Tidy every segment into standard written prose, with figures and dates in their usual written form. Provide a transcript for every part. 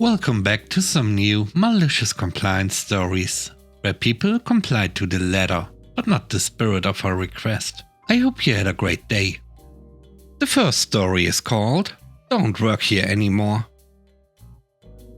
Welcome back to some new malicious compliance stories, where people complied to the letter, but not the spirit of our request. I hope you had a great day. The first story is called Don't Work Here Anymore.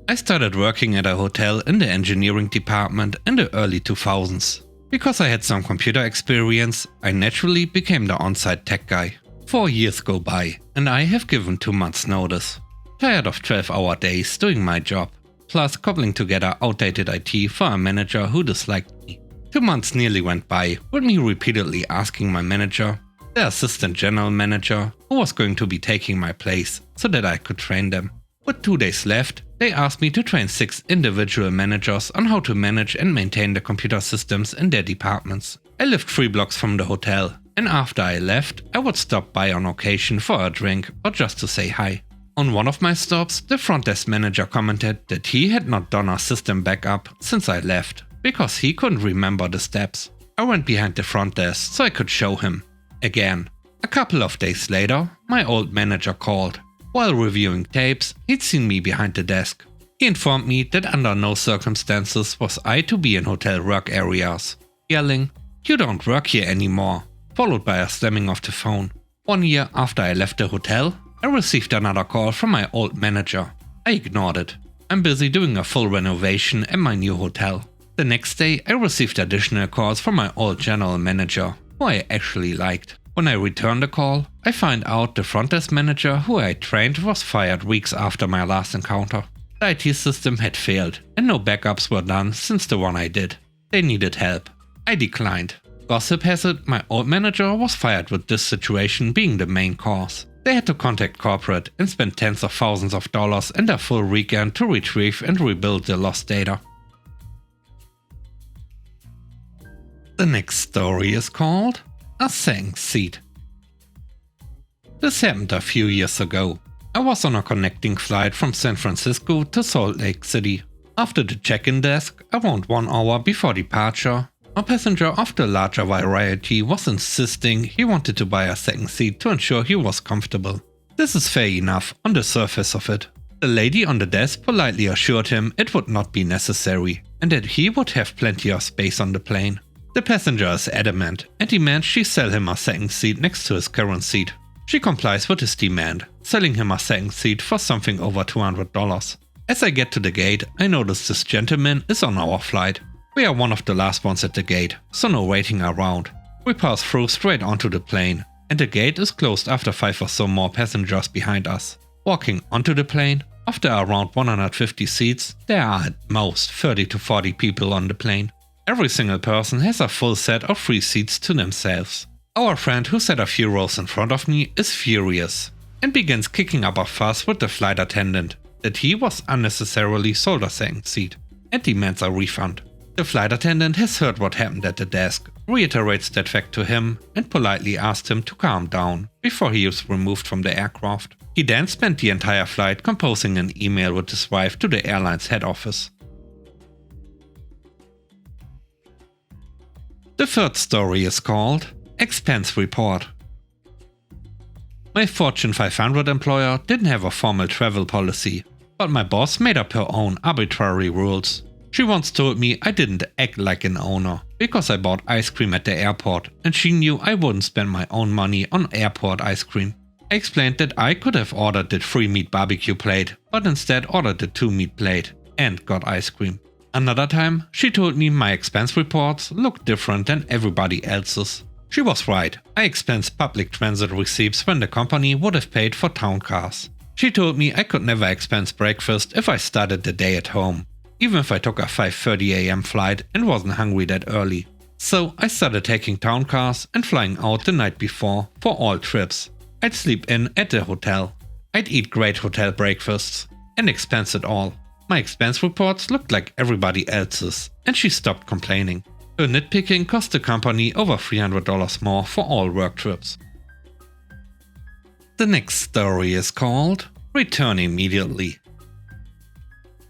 I started working at a hotel in the engineering department in the early 2000s. Because I had some computer experience, I naturally became the on-site tech guy. 4 years go by, and I have given 2 months notice. Tired of 12-hour days doing my job, plus cobbling together outdated IT for a manager who disliked me. 2 months nearly went by with me repeatedly asking my manager, the assistant general manager, who was going to be taking my place so that I could train them. With 2 days left, they asked me to train 6 individual managers on how to manage and maintain the computer systems in their departments. I lived 3 blocks from the hotel, and after I left, I would stop by on occasion for a drink or just to say hi. On one of my stops, the front desk manager commented that he had not done a system backup since I left, because he couldn't remember the steps. I went behind the front desk so I could show him. Again. A couple of days later, my old manager called. While reviewing tapes, he'd seen me behind the desk. He informed me that under no circumstances was I to be in hotel work areas, yelling, "You don't work here anymore," followed by a slamming of the phone. 1 year after I left the hotel, I received another call from my old manager. I ignored it. I'm busy doing a full renovation at my new hotel. The next day I received additional calls from my old general manager, who I actually liked. When I returned the call, I find out the front desk manager who I trained was fired weeks after my last encounter. The IT system had failed and no backups were done since the one I did. They needed help. I declined. Gossip has it my old manager was fired with this situation being the main cause. They had to contact corporate and spend tens of thousands of dollars and a full weekend to retrieve and rebuild the lost data. The next story is called A Sagging Seat. This happened a few years ago. I was on a connecting flight from San Francisco to Salt Lake City. After the check-in desk, around 1 hour before departure, a passenger of the larger variety was insisting he wanted to buy a second seat to ensure he was comfortable. This is fair enough on the surface of it. The lady on the desk politely assured him it would not be necessary and that he would have plenty of space on the plane. The passenger is adamant and demands she sell him a second seat next to his current seat. She complies with his demand, selling him a second seat for something over $200. As I get to the gate, I notice this gentleman is on our flight. We are one of the last ones at the gate, so no waiting around. We pass through straight onto the plane, and the gate is closed after 5 or so more passengers behind us. Walking onto the plane, after around 150 seats, there are at most 30 to 40 people on the plane. Every single person has a full set of 3 seats to themselves. Our friend who sat a few rows in front of me is furious, and begins kicking up a fuss with the flight attendant that he was unnecessarily sold a second seat, and demands a refund. The flight attendant has heard what happened at the desk, reiterates that fact to him, and politely asked him to calm down before he was removed from the aircraft. He then spent the entire flight composing an email with his wife to the airline's head office. The third story is called Expense Report. My Fortune 500 employer didn't have a formal travel policy, but my boss made up her own arbitrary rules. She once told me I didn't act like an owner because I bought ice cream at the airport and she knew I wouldn't spend my own money on airport ice cream. I explained that I could have ordered the 3-meat barbecue plate, but instead ordered the 2-meat plate and got ice cream. Another time, she told me my expense reports looked different than everybody else's. She was right. I expensed public transit receipts when the company would have paid for town cars. She told me I could never expense breakfast if I started the day at home, even if I took a 5:30 AM flight and wasn't hungry that early. So I started taking town cars and flying out the night before for all trips. I'd sleep in at the hotel. I'd eat great hotel breakfasts and expense it all. My expense reports looked like everybody else's, and she stopped complaining. Her nitpicking cost the company over $300 more for all work trips. The next story is called Return Immediately.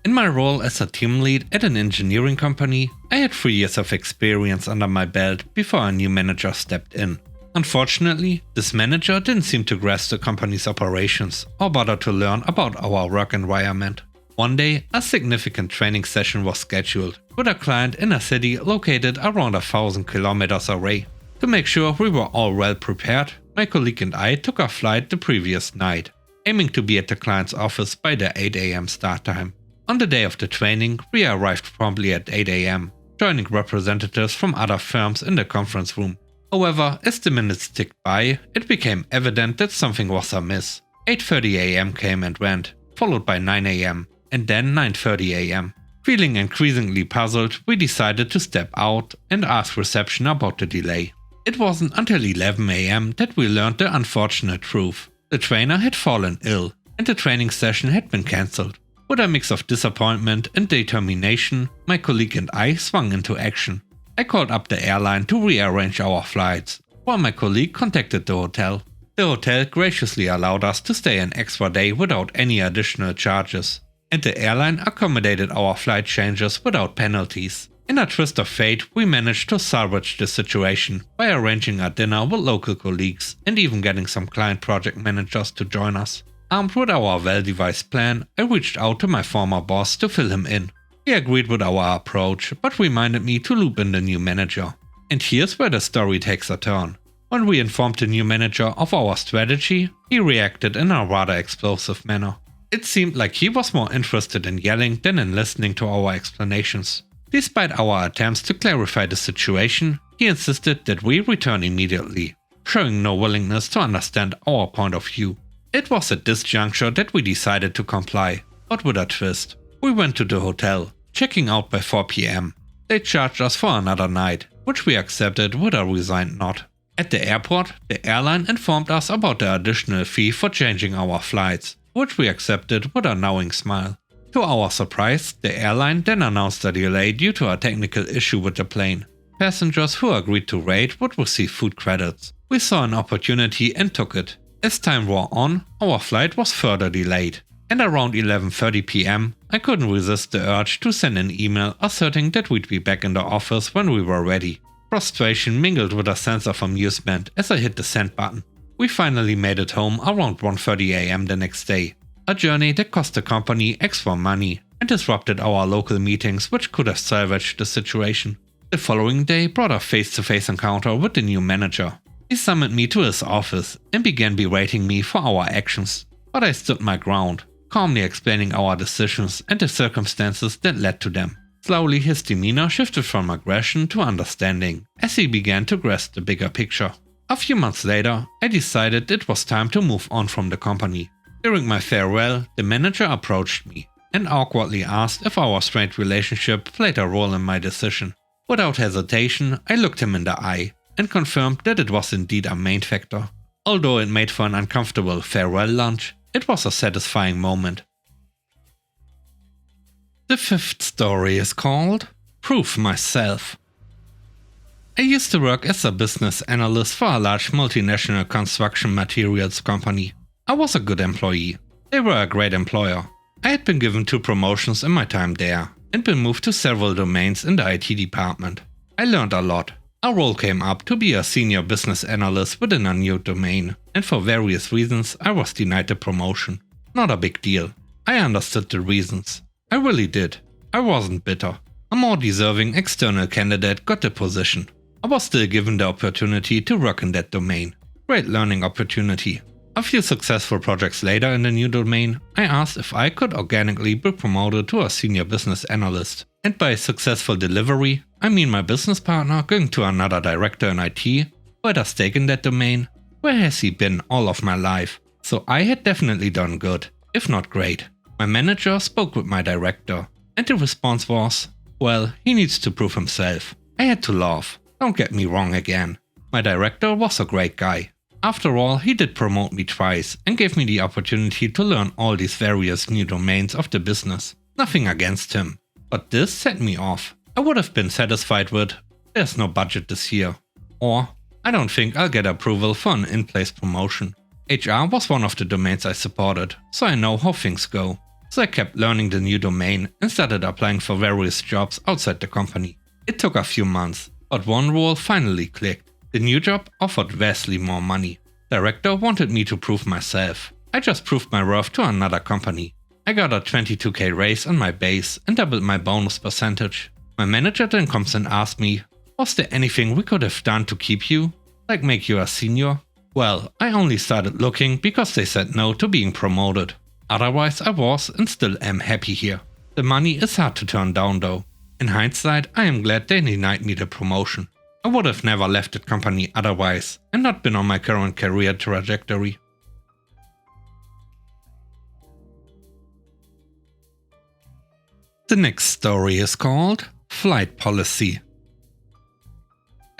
In my role as a team lead at an engineering company, I had 3 years of experience under my belt before a new manager stepped in. Unfortunately, this manager didn't seem to grasp the company's operations or bother to learn about our work environment. One day, a significant training session was scheduled with a client in a city located around 1,000 kilometers away. To make sure we were all well prepared, my colleague and I took a flight the previous night, aiming to be at the client's office by the 8 AM start time. On the day of the training, we arrived promptly at 8 AM, joining representatives from other firms in the conference room. However, as the minutes ticked by, it became evident that something was amiss. 8:30 AM came and went, followed by 9 AM, and then 9:30 AM. Feeling increasingly puzzled, we decided to step out and ask reception about the delay. It wasn't until 11 AM that we learned the unfortunate truth. The trainer had fallen ill, and the training session had been cancelled. With a mix of disappointment and determination, my colleague and I swung into action. I called up the airline to rearrange our flights, while my colleague contacted the hotel. The hotel graciously allowed us to stay an extra day without any additional charges, and the airline accommodated our flight changes without penalties. In a twist of fate, we managed to salvage the situation by arranging a dinner with local colleagues and even getting some client project managers to join us. Armed with our well-devised plan, I reached out to my former boss to fill him in. He agreed with our approach, but reminded me to loop in the new manager. And here's where the story takes a turn. When we informed the new manager of our strategy, he reacted in a rather explosive manner. It seemed like he was more interested in yelling than in listening to our explanations. Despite our attempts to clarify the situation, he insisted that we return immediately, showing no willingness to understand our point of view. It was at this juncture that we decided to comply, but with a twist. We went to the hotel, checking out by 4 PM. They charged us for another night, which we accepted with a resigned nod. At the airport, the airline informed us about the additional fee for changing our flights, which we accepted with a knowing smile. To our surprise, the airline then announced a delay due to a technical issue with the plane. Passengers who agreed to rate would receive food credits. We saw an opportunity and took it. As time wore on, our flight was further delayed, and around 11:30 PM, I couldn't resist the urge to send an email asserting that we'd be back in the office when we were ready. Frustration mingled with a sense of amusement as I hit the send button. We finally made it home around 1:30 AM the next day, a journey that cost the company extra money and disrupted our local meetings, which could have salvaged the situation. The following day brought a face-to-face encounter with the new manager. He summoned me to his office and began berating me for our actions, but I stood my ground, calmly explaining our decisions and the circumstances that led to them. Slowly his demeanor shifted from aggression to understanding as he began to grasp the bigger picture. A few months later, I decided it was time to move on from the company. During my farewell, the manager approached me and awkwardly asked if our strained relationship played a role in my decision. Without hesitation, I looked him in the eye and confirmed that it was indeed a main factor. Although it made for an uncomfortable farewell lunch, it was a satisfying moment. The fifth story is called Prove Myself. I used to work as a business analyst for a large multinational construction materials company. I was a good employee. They were a great employer. I had been given 2 promotions in my time there and been moved to several domains in the IT department. I learned a lot. A role came up to be a senior business analyst within a new domain, and for various reasons I was denied the promotion. Not a big deal. I understood the reasons. I really did. I wasn't bitter. A more deserving external candidate got the position. I was still given the opportunity to work in that domain. Great learning opportunity. A few successful projects later in the new domain, I asked if I could organically be promoted to a senior business analyst. And by successful delivery, I mean my business partner going to another director in IT who had a stake in that domain. Where has he been all of my life? So I had definitely done good, if not great. My manager spoke with my director, and the response was, well, he needs to prove himself. I had to laugh. Don't get me wrong again. My director was a great guy. After all, he did promote me twice and gave me the opportunity to learn all these various new domains of the business. Nothing against him. But this set me off. I would have been satisfied with, there's no budget this year. Or, I don't think I'll get approval for an in-place promotion. HR was one of the domains I supported, so I know how things go. So I kept learning the new domain and started applying for various jobs outside the company. It took a few months, but one role finally clicked. The new job offered vastly more money. Director wanted me to prove myself. I just proved my worth to another company. I got a 22k raise on my base and doubled my bonus percentage. My manager then comes and asks me, was there anything we could have done to keep you? Like make you a senior? Well, I only started looking because they said no to being promoted. Otherwise I was and still am happy here. The money is hard to turn down though. In hindsight, I am glad they denied me the promotion. I would have never left that company otherwise and not been on my current career trajectory. The next story is called Flight Policy.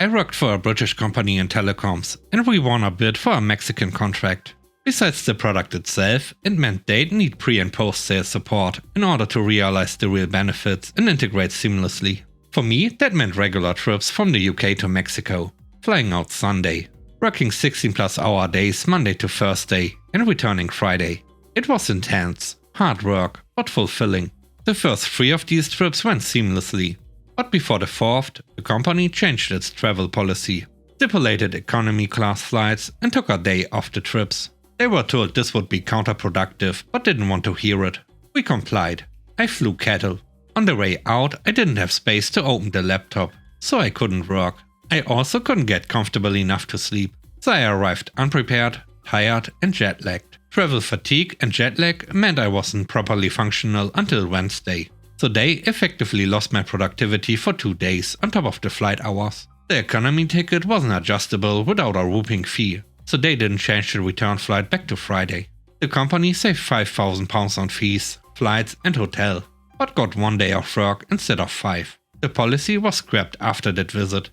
I worked for a British company in telecoms and we won a bid for a Mexican contract. Besides the product itself, it meant they'd need pre- and post-sales support in order to realize the real benefits and integrate seamlessly. For me, that meant regular trips from the UK to Mexico, flying out Sunday, working 16+ hour days Monday to Thursday and returning Friday. It was intense, hard work, but fulfilling. The first 3 of these trips went seamlessly, but before the 4th, the company changed its travel policy, stipulated economy class flights and took a day off the trips. They were told this would be counterproductive, but didn't want to hear it. We complied. I flew cattle. On the way out, I didn't have space to open the laptop, so I couldn't work. I also couldn't get comfortable enough to sleep, so I arrived unprepared, tired and jet-lagged. Travel fatigue and jet lag meant I wasn't properly functional until Wednesday, so they effectively lost my productivity for 2 days on top of the flight hours. The economy ticket wasn't adjustable without a whooping fee, so they didn't change the return flight back to Friday. The company saved £5,000 on fees, flights and hotel, but got 1 day off work instead of 5. The policy was scrapped after that visit.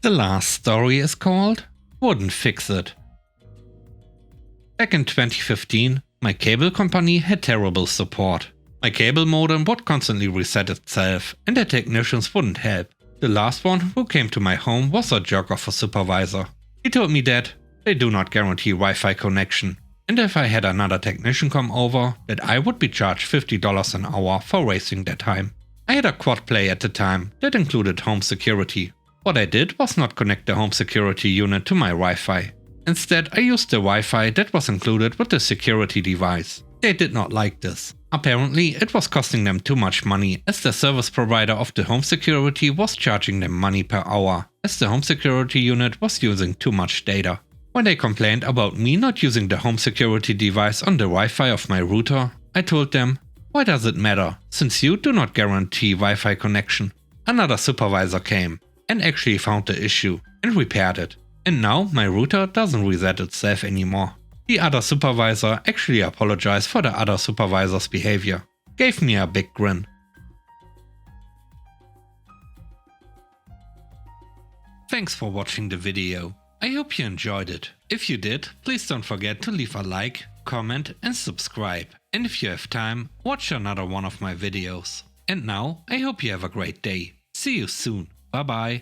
The last story is called Wouldn't Fix It. Back in 2015, my cable company had terrible support. My cable modem would constantly reset itself and the technicians wouldn't help. The last one who came to my home was a jerk of a supervisor. He told me that they do not guarantee Wi-Fi connection, and if I had another technician come over, that I would be charged $50 an hour for wasting their time. I had a quad play at the time that included home security. What I did was not connect the home security unit to my Wi-Fi. Instead, I used the Wi-Fi that was included with the security device. They did not like this. Apparently, it was costing them too much money as the service provider of the home security was charging them money per hour, as the home security unit was using too much data. When they complained about me not using the home security device on the Wi-Fi of my router, I told them, why does it matter, since you do not guarantee Wi-Fi connection? Another supervisor came and actually found the issue and repaired it. And now my router doesn't reset itself anymore. The other supervisor actually apologized for the other supervisor's behavior. Gave me a big grin. Thanks for watching the video. I hope you enjoyed it. If you did, please don't forget to leave a like, comment and subscribe. And if you have time, watch another one of my videos. And now, I hope you have a great day. See you soon. Bye bye.